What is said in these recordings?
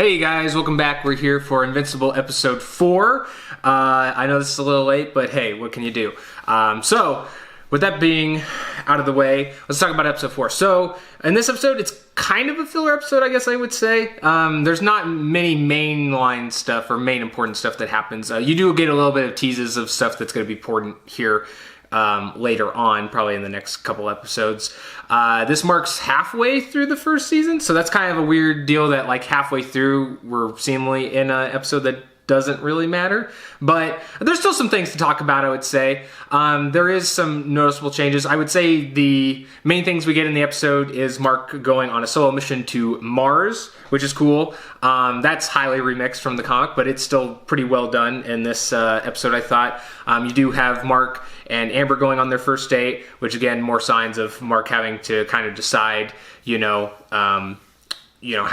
Hey guys, welcome back. We're here for Invincible episode 4. I know this is a little late, but hey, what can you do? So, with that being out of the way, let's talk about episode 4. So, in this episode, it's kind of a filler episode, I guess I would say. There's not many mainline stuff or main important stuff that happens. You do get a little bit of teases of stuff that's going to be important here later on, probably in the next couple episodes. This marks halfway through the first season, so that's kind of a weird deal that like halfway through we're seemingly in an episode that doesn't really matter. But there's still some things to talk about, I would say. There is some noticeable changes. I would say the main things we get in the episode is Mark going on a solo mission to Mars, which is cool. That's highly remixed from the comic, but it's still pretty well done in this episode, I thought. You do have Mark and Amber going on their first date, which again, more signs of Mark having to kind of decide, how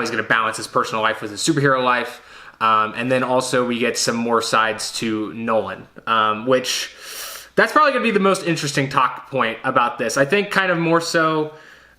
he's going to balance his personal life with his superhero life. And then also we get some more sides to Nolan, which that's probably going to be the most interesting talk point about this. I think kind of more so,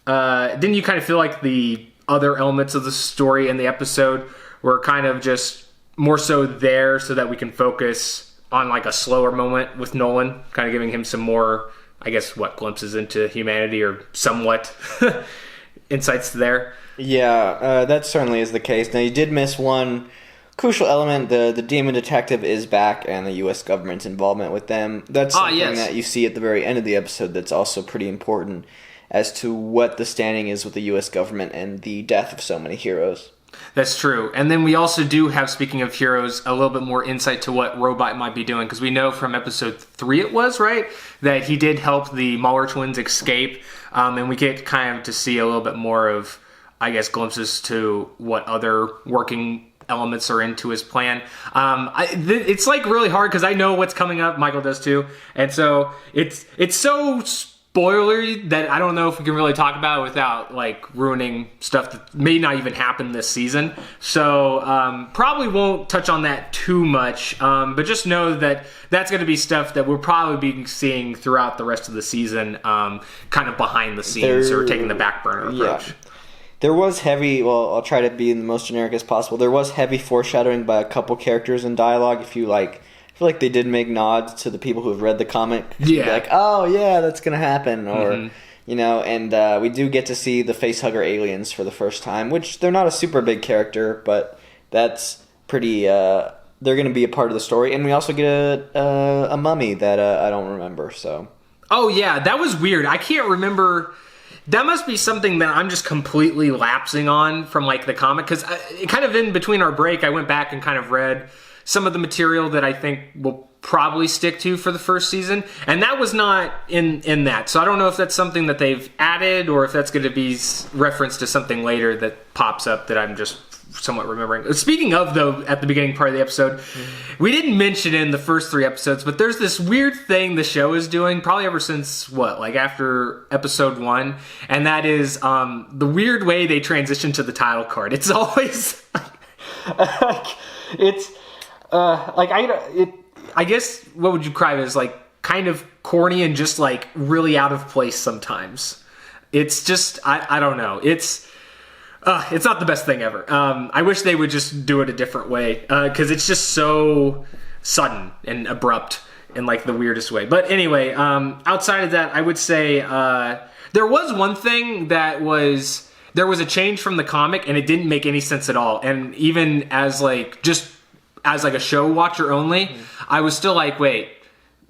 didn't you kind of feel like the other elements of the story in the episode were kind of just more so there so that we can focus on like a slower moment with Nolan, kind of giving him some more, I guess, glimpses into humanity or somewhat insights there? Yeah, that certainly is the case. Now, you did miss one crucial element. The demon detective is back and the U.S. government's involvement with them. That's something that you see at the very end of the episode that's also pretty important as to what the standing is with the U.S. government and the death of so many heroes. That's true. And then we also do have, speaking of heroes, a little bit more insight to what Robot might be doing, because we know from episode 3 it was, right, that he did help the Mahler twins escape, and we get kind of to see a little bit more of, I guess, glimpses to what other working elements are into his plan. It's like really hard because I know what's coming up. Michael does too, and so it's so spoilery that I don't know if we can really talk about it without like ruining stuff that may not even happen this season. So probably won't touch on that too much, but just know that that's going to be stuff that we'll probably be seeing throughout the rest of the season, kind of behind the scenes or taking the back burner approach. Yeah. There was heavy, I'll try to be the most generic as possible. There was heavy foreshadowing by a couple characters in dialogue. If you like, I feel like they did make nods to the people who have read the comic. Yeah. Like, oh yeah, that's going to happen. Or, and we do get to see the facehugger aliens for the first time, which they're not a super big character, but that's pretty, they're going to be a part of the story. And we also get a mummy that I don't remember, so. Oh yeah, that was weird. I can't remember. That must be something that I'm just completely lapsing on from like the comic, because kind of in between our break, I went back and kind of read some of the material that I think will probably stick to for the first season, and that was not in that. So I don't know if that's something that they've added or if that's going to be referenced to something later that pops up that I'm just somewhat remembering. Speaking of, though, at the beginning part of the episode, we didn't mention in the first 3 episodes, but there's this weird thing the show is doing, probably ever since, after episode 1, and that is the weird way they transition to the title card. It's always, I guess, what would you describe as, kind of corny and just, really out of place sometimes. It's just, I don't know. It's not the best thing ever. I wish they would just do it a different way, because it's just so sudden and abrupt in the weirdest way. But anyway, outside of that, I would say there was one thing that there was a change from the comic, and it didn't make any sense at all. And even as a show watcher only, I was still like, wait.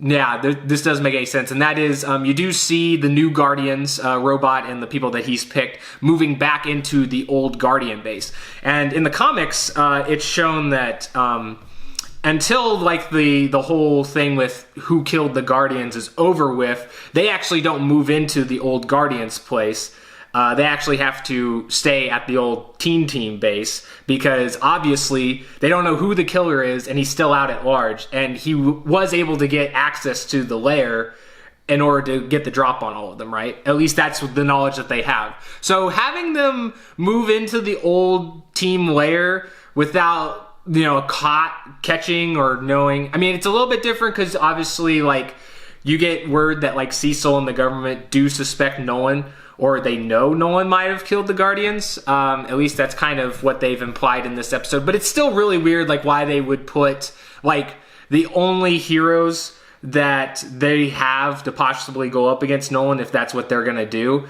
Yeah, this doesn't make any sense, and that is you do see the new Guardians, Robot, and the people that he's picked moving back into the old Guardian base. And in the comics, it's shown that until the whole thing with who killed the Guardians is over with, they actually don't move into the old Guardians place. They actually have to stay at the old Teen Team base because obviously they don't know who the killer is, and he's still out at large. And he was able to get access to the lair in order to get the drop on all of them, right? At least that's the knowledge that they have. So having them move into the old team lair without, caught, catching, or knowing. I mean, it's a little bit different because obviously, you get word that, Cecil and the government do suspect Nolan, or they know Nolan might have killed the Guardians. At least that's kind of what they've implied in this episode. But it's still really weird, like, why they would put, like, the only heroes that they have to possibly go up against Nolan, if that's what they're going to do,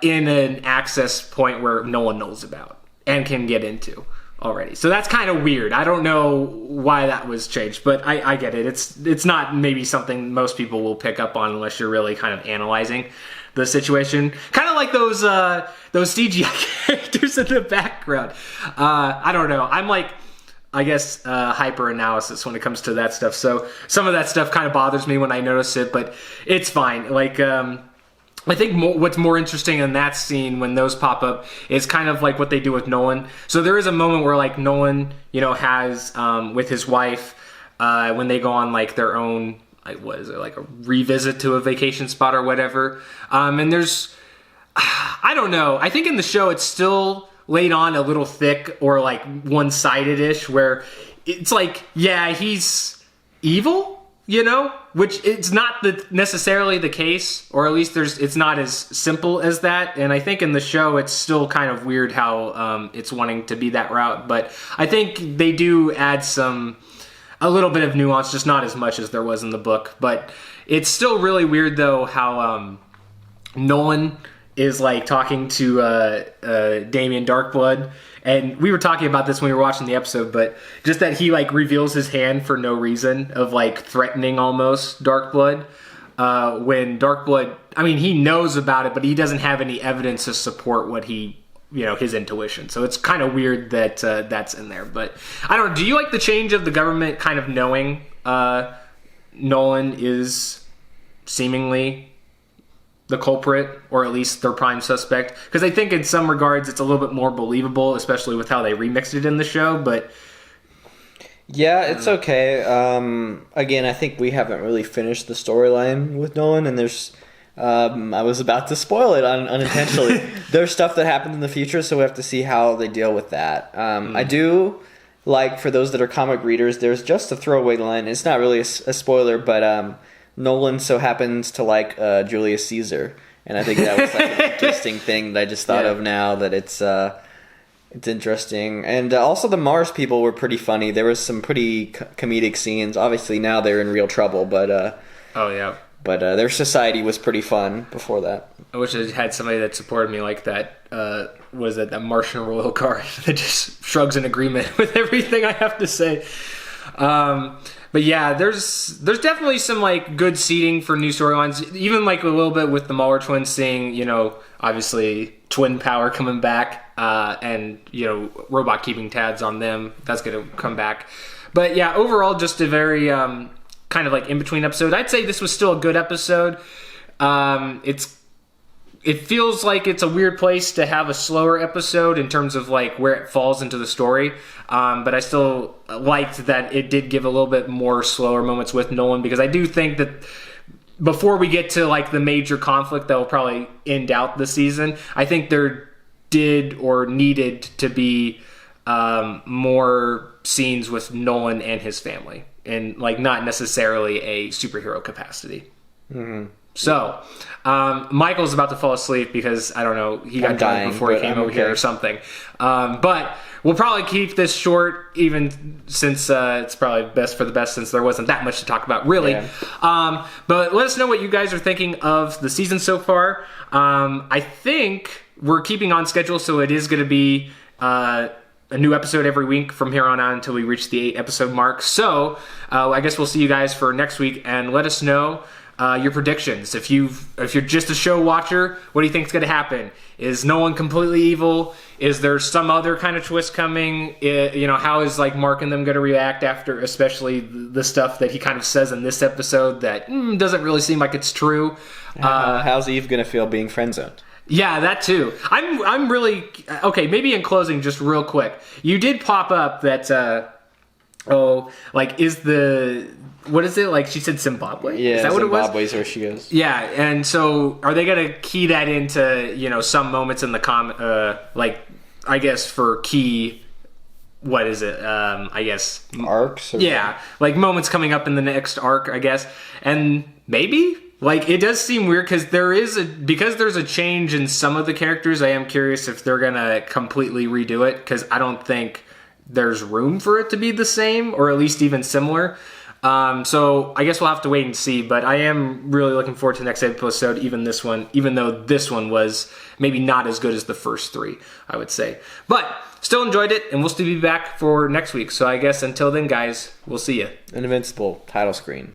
in an access point where no one knows about and can get into already. So that's kind of weird. I don't know why that was changed, but I get it. It's not maybe something most people will pick up on unless you're really kind of analyzing the situation. Kind of like those CGI characters in the background. I don't know. I'm like, I guess, hyper analysis when it comes to that stuff. So some of that stuff kind of bothers me when I notice it, but it's fine. Like, I think what's more interesting in that scene when those pop up is kind of like what they do with Nolan. So there is a moment where, like, Nolan, has with his wife when they go on, like, their own, like, what is it, like a revisit to a vacation spot or whatever. And there's, I don't know. I think in the show it's still laid on a little thick or like one-sided-ish, where it's like, yeah, he's evil, which it's not necessarily the case, or at least it's not as simple as that. And I think in the show it's still kind of weird how it's wanting to be that route, but I think they do add a little bit of nuance, just not as much as there was in the book. But it's still really weird though how Nolan is like talking to Damien Darkblood, and we were talking about this when we were watching the episode, but just that he like reveals his hand for no reason, of like threatening almost Darkblood, when Darkblood, I mean, he knows about it, but he doesn't have any evidence to support what he, his intuition. So it's kind of weird that that's in there. But I don't know, do you like the change of the government kind of knowing Nolan is seemingly the culprit, or at least their prime suspect? Because I think in some regards it's a little bit more believable, especially with how they remixed it in the show. But yeah, it's okay. Again, I think we haven't really finished the storyline with Nolan, and there's I was about to spoil it unintentionally. There's stuff that happened in the future, so we have to see how they deal with that. I do like, for those that are comic readers, there's just a throwaway line. It's not really a spoiler, but Nolan so happens to like Julius Caesar, and I think that was like an interesting thing that I just thought of now, that it's interesting. And also the Mars people were pretty funny. There was some pretty comedic scenes. Obviously now they're in real trouble, but but their society was pretty fun before that. I wish I had somebody that supported me like that. Was it that Martian royal guard that just shrugs in agreement with everything I have to say? But yeah, there's definitely some like good seeding for new storylines. Even like a little bit with the Muller twins, seeing obviously twin power coming back, and Robot keeping tabs on them. That's gonna come back. But yeah, overall, just a very kind of like in between episode. I'd say this was still a good episode. It feels like it's a weird place to have a slower episode in terms of like where it falls into the story. But I still liked that it did give a little bit more slower moments with Nolan, because I do think that before we get to like the major conflict that will probably end out the season, I think there did or needed to be more scenes with Nolan and his family, and like not necessarily a superhero capacity. Mm-hmm. So, Michael's about to fall asleep because, I don't know, he got dying before he came over here or something. But we'll probably keep this short, even since it's probably best for the best, since there wasn't that much to talk about, really. Yeah. But let us know what you guys are thinking of the season so far. I think we're keeping on schedule, so it is going to be a new episode every week from here on out until we reach the 8-episode mark. So, I guess we'll see you guys for next week, and let us know your predictions. If you're just a show watcher, what do you think is going to happen? Is Nolan completely evil? Is there some other kind of twist coming? How is like Mark and them going to react after, especially the stuff that he kind of says in this episode that doesn't really seem like it's true? How's Eve going to feel being friend-zoned? Yeah, that too. I'm really okay. Maybe in closing, just real quick, you did pop up that what is it? Like she said Zimbabwe? Yeah, is that what it was? Zimbabwe's where she goes. Yeah, and so are they going to key that into, some moments in the I guess for key, what is it? I guess arcs? Yeah, like moments coming up in the next arc, I guess. And maybe Like, it does seem weird because there's a change in some of the characters. I am curious if they're gonna completely redo it, because I don't think there's room for it to be the same, or at least even similar. So I guess we'll have to wait and see, but I am really looking forward to the next episode, even though this one was maybe not as good as the first 3, I would say. But still enjoyed it, and we'll still be back for next week. So I guess until then, guys, we'll see you. An Invincible title screen.